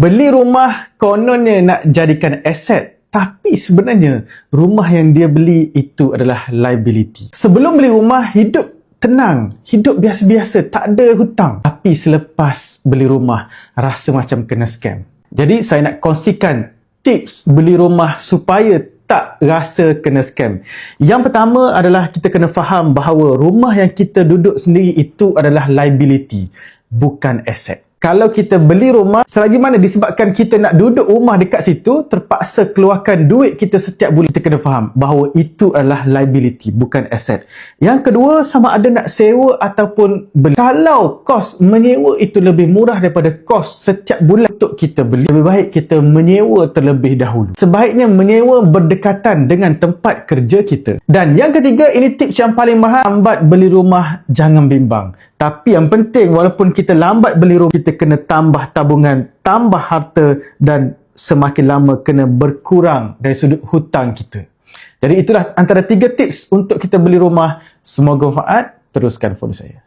Beli rumah kononnya nak jadikan aset, tapi sebenarnya rumah yang dia beli itu adalah liability. Sebelum beli rumah, hidup tenang, hidup biasa-biasa, tak ada hutang. Tapi selepas beli rumah, rasa macam kena scam. Jadi saya nak kongsikan tips beli rumah supaya tak rasa kena scam. Yang pertama adalah kita kena faham bahawa rumah yang kita duduk sendiri itu adalah liability, bukan aset. Kalau kita beli rumah, selagi mana disebabkan kita nak duduk rumah dekat situ, terpaksa keluarkan duit kita setiap bulan, kita kena faham bahawa itu adalah liability, bukan aset. Yang kedua, sama ada nak sewa ataupun beli. Kalau kos menyewa itu lebih murah daripada kos setiap bulan untuk kita beli, lebih baik kita menyewa terlebih dahulu. Sebaiknya menyewa berdekatan dengan tempat kerja kita. Dan yang ketiga, ini tips yang paling mahal, lambat beli rumah, jangan bimbang. Tapi yang penting, walaupun kita lambat beli rumah, kita kena tambah tabungan, tambah harta dan semakin lama kena berkurang dari sudut hutang kita. Jadi itulah antara 3 tips untuk kita beli rumah. Semoga manfaat. Teruskan follow saya.